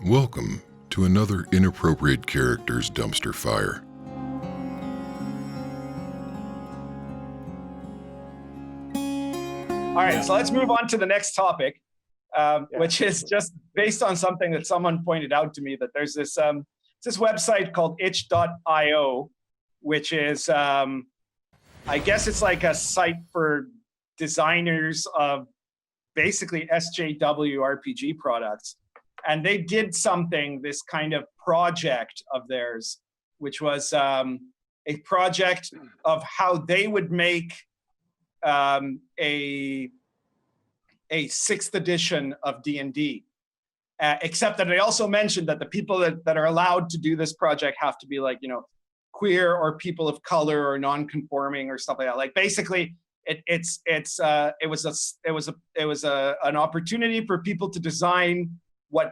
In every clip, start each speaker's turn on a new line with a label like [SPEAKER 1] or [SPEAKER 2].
[SPEAKER 1] Welcome to another Inappropriate Characters Dumpster Fire.
[SPEAKER 2] All right, so let's move on to the next topic, which is just based on something that someone pointed out to me, that there's this website called itch.io, which is, I guess it's like a site for designers of basically SJW RPG products. And they did something, this kind of project of theirs, which was a project of how they would make a 6th edition of D&D. Except that they also mentioned that the people that are allowed to do this project have to be like, queer or people of color or non-conforming or stuff like that. Like basically, it was an opportunity for people to design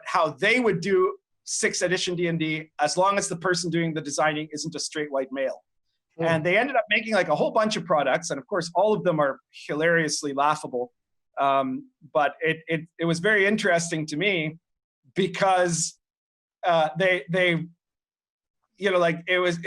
[SPEAKER 2] how they would do 6th edition D&D, as long as the person doing the designing isn't a straight white male. And they ended up making like a whole bunch of products, and of course all of them are hilariously laughable. But it was very interesting to me because it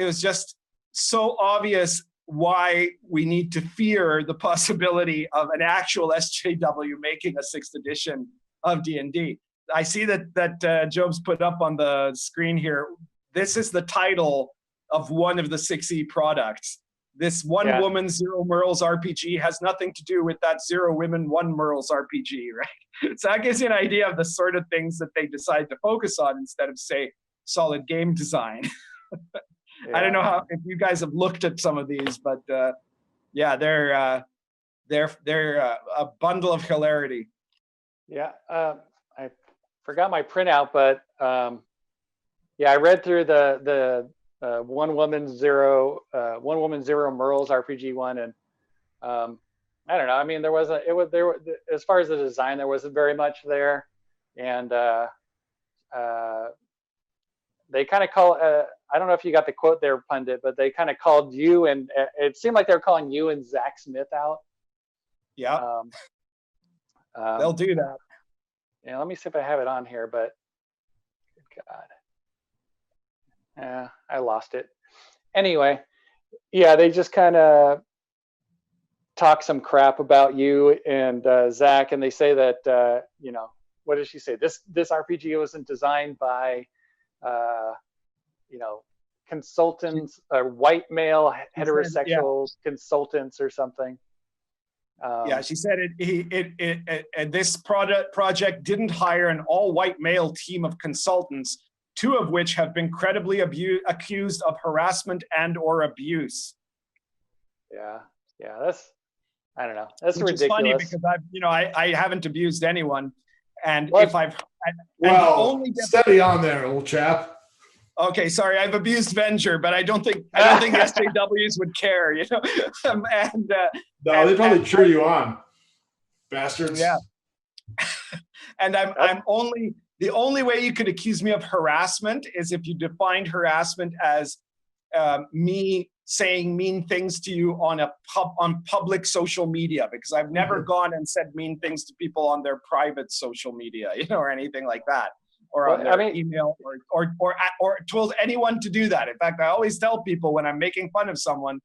[SPEAKER 2] was just so obvious why we need to fear the possibility of an actual SJW making a 6th edition of D&D. I see that Job's put up on the screen here. This is the title of one of the 6E products. This One Woman, Zero Merles RPG has nothing to do with that Zero Women, One Merles RPG, right? So that gives you an idea of the sort of things that they decide to focus on instead of, say, solid game design. I don't know if you guys have looked at some of these, but they're a bundle of hilarity.
[SPEAKER 3] Yeah, I forgot my printout, but I read through the One Woman Zero Merles RPG one, and I don't know. I mean, as far as the design, there wasn't very much there, and they kind of call. I don't know if you got the quote there, pundit, but they kind of called you, and it seemed like they were calling you and Zach Smith out.
[SPEAKER 2] Yeah, they'll do that.
[SPEAKER 3] Yeah, let me see if I have it on here, but God. I lost it. Anyway, they just kind of talk some crap about you and Zach, and they say that what did she say? This RPG wasn't designed by consultants, white male heterosexual consultants or something.
[SPEAKER 2] She said this project didn't hire an all-white male team of consultants, 2 of which have been credibly accused of harassment and/or abuse.
[SPEAKER 3] That's, I don't know. That's
[SPEAKER 2] Which
[SPEAKER 3] ridiculous.
[SPEAKER 2] Is funny because I haven't abused anyone, and
[SPEAKER 4] what?
[SPEAKER 2] If I've
[SPEAKER 4] steady on there, old chap.
[SPEAKER 2] Okay, sorry, I've abused Venger, but I don't think SJWs would care,
[SPEAKER 4] No, they probably cheer you on, bastards.
[SPEAKER 2] Yeah. And the only way you could accuse me of harassment is if you defined harassment as me saying mean things to you on public social media, because I've never gone and said mean things to people on their private social media, or anything like that, or on their email, or told anyone to do that. In fact, I always tell people when I'm making fun of someone,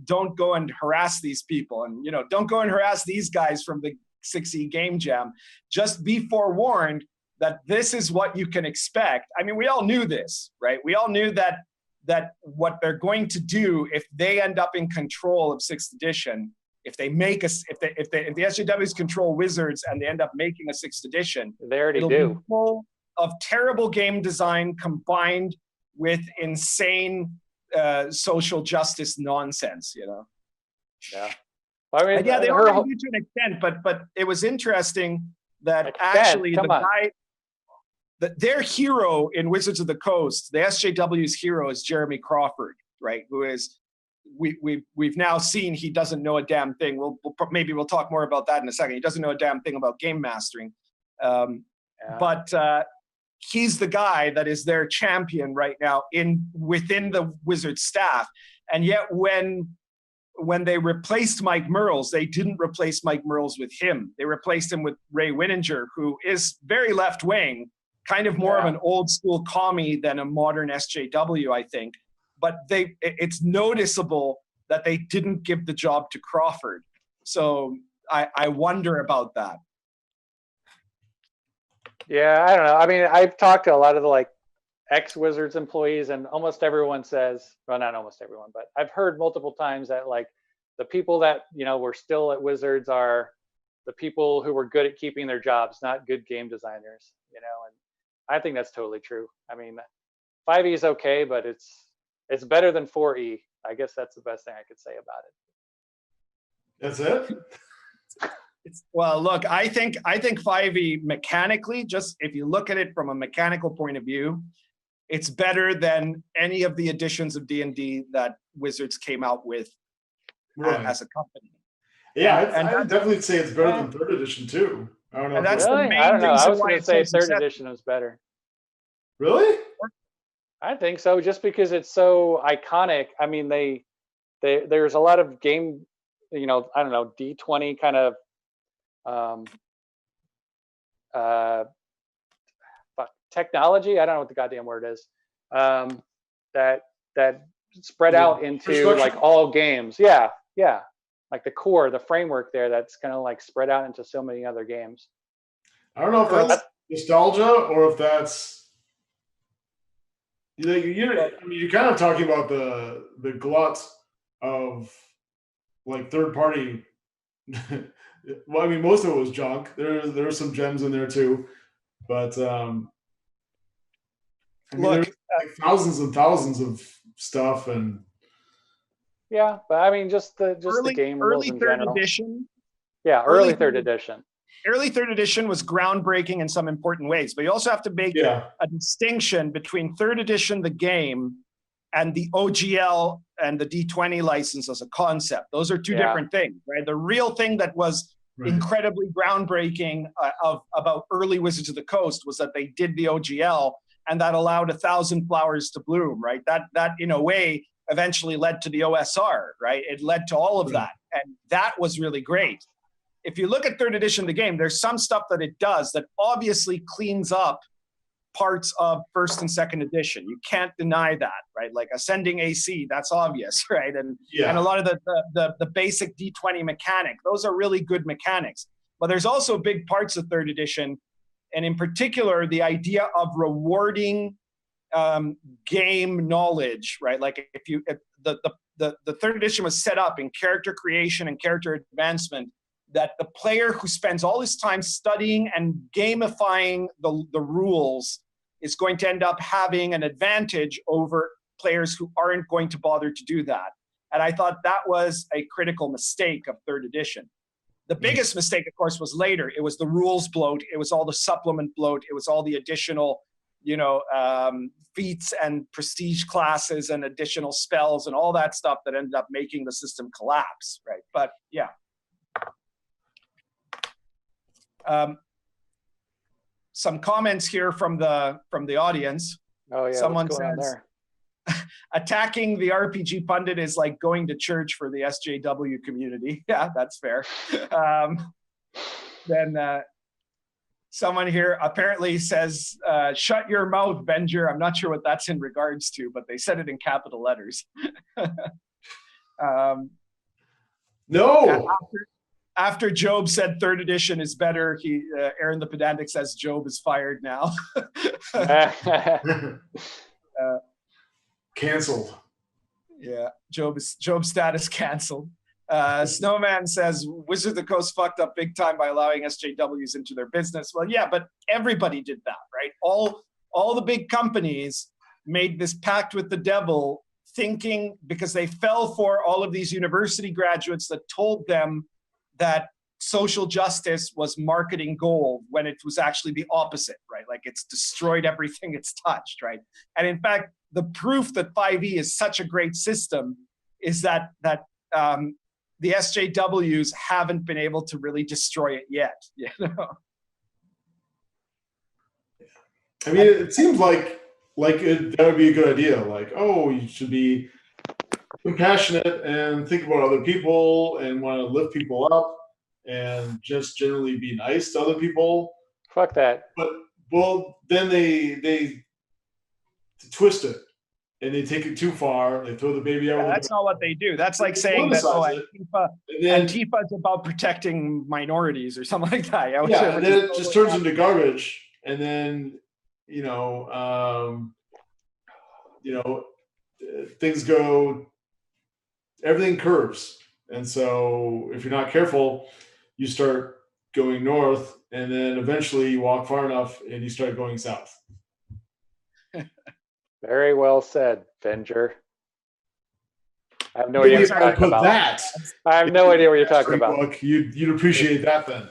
[SPEAKER 2] don't go and harass these people, and don't go and harass these guys from the 6E Game Jam. Just be forewarned that this is what you can expect. I mean, we all knew this, right? We all knew that what they're going to do if they end up in control of 6th edition, if the SJWs control Wizards and they end up making a 6th edition,
[SPEAKER 3] they already
[SPEAKER 2] it'll
[SPEAKER 3] do.
[SPEAKER 2] Be full of terrible game design combined with insane social justice nonsense,
[SPEAKER 3] Yeah. Well, I mean,
[SPEAKER 2] they already do to an extent, but it was interesting that actually the guy, their hero in Wizards of the Coast, the SJW's hero is Jeremy Crawford, right? Who is, we've now seen he doesn't know a damn thing. Maybe we'll talk more about that in a second. He doesn't know a damn thing about game mastering. But he's the guy that is their champion right now within the Wizard staff. And yet when they replaced Mike Merles, they didn't replace Mike Merles with him. They replaced him with Ray Winninger, who is very left-wing, kind of more of an old school commie than a modern SJW, I think. But it's noticeable that they didn't give the job to Crawford. So I wonder about that.
[SPEAKER 3] Yeah, I don't know. I mean, I've talked to a lot of the ex-Wizards employees, and almost everyone says, well, not almost everyone, but I've heard multiple times that the people that were still at Wizards are the people who were good at keeping their jobs, not good game designers. And I think that's totally true. I mean, 5e is okay, but it's better than 4e. I guess that's the best thing I could say about it.
[SPEAKER 4] That's it.
[SPEAKER 2] Well, look, I think 5e mechanically, just if you look at it from a mechanical point of view, it's better than any of the editions of D&D that Wizards came out with as a company.
[SPEAKER 4] Yeah, I would definitely say it's better than 3rd edition too. I don't know.
[SPEAKER 2] That's the main
[SPEAKER 3] I don't know. I was going to say
[SPEAKER 2] so
[SPEAKER 3] 3rd edition was better.
[SPEAKER 4] Really?
[SPEAKER 3] I think so, just because it's so iconic. I mean, there's a lot of game, I don't know, D20 kind of technology. I don't know what the goddamn word is. That spread out into all games. Yeah. Like the core, the framework there, that's kind of spread out into so many other games.
[SPEAKER 4] I don't know if that's nostalgia or if that's you're kind of talking about the glut of third party. Well, I mean, most of it was junk. There are some gems in there too, but there's thousands and thousands of stuff and.
[SPEAKER 3] Yeah, but I mean, just the game rules in general.
[SPEAKER 2] Edition.
[SPEAKER 3] Yeah, early third edition.
[SPEAKER 2] Early 3rd edition was groundbreaking in some important ways, but you also have to make a distinction between 3rd edition, the game, and the OGL and the D20 license as a concept. Those are two different things, right? The real thing that was incredibly groundbreaking about early Wizards of the Coast was that they did the OGL, and that allowed 1,000 flowers to bloom, right? That in a way eventually led to the OSR, right? It led to all of that, and that was really great. If you look at 3rd edition of the game, there's some stuff that it does that obviously cleans up parts of 1st and 2nd edition. You can't deny that, right? Like ascending AC, that's obvious, right? And a lot of the basic D20 mechanic, those are really good mechanics. But there's also big parts of 3rd edition, and in particular, the idea of rewarding game knowledge, right? Like if the 3rd edition was set up in character creation and character advancement, that the player who spends all his time studying and gamifying the rules is going to end up having an advantage over players who aren't going to bother to do that. And I thought that was a critical mistake of 3rd edition. The biggest mistake, of course, was later. It was the rules bloat. It was all the supplement bloat. It was all the additional, feats and prestige classes and additional spells and all that stuff that ended up making the system collapse, right? But yeah. Some comments here from the audience. Oh yeah, someone says, attacking the RPG pundit is like going to church for the SJW community. Yeah, that's fair. Then someone here apparently says, shut your mouth, Benger. I'm not sure what that's in regards to, but they said it in capital letters.
[SPEAKER 4] No.
[SPEAKER 2] After Job said 3rd edition is better, Aaron the Pedantic says Job is fired now.
[SPEAKER 4] Canceled.
[SPEAKER 2] Yeah, Job's status canceled. Snowman says Wizard of the Coast fucked up big time by allowing SJWs into their business. Well, yeah, but everybody did that, right? All the big companies made this pact with the devil, thinking because they fell for all of these university graduates that told them that social justice was marketing gold when it was actually the opposite, right? Like it's destroyed everything it's touched, right? And in fact, the proof that 5e is such a great system is that the SJWs haven't been able to really destroy it yet,
[SPEAKER 4] I mean, it seems like that would be a good idea. Like, oh, you should be compassionate and think about other people and want to lift people up and just generally be nice to other people.
[SPEAKER 3] Fuck that.
[SPEAKER 4] Well, then they twist it and they take it too far. They throw the baby out.
[SPEAKER 2] That's not what they do. That's like saying that Antifa is about protecting minorities or something like that.
[SPEAKER 4] Yeah, and then it just turns into garbage, and then things go, everything curves, and so if you're not careful, you start going north, and then eventually you walk far enough and you start going south.
[SPEAKER 3] Very well said, Venger. I have no idea what you're talking about.
[SPEAKER 4] That
[SPEAKER 3] I have no idea what you're talking about.
[SPEAKER 4] You'd appreciate that then.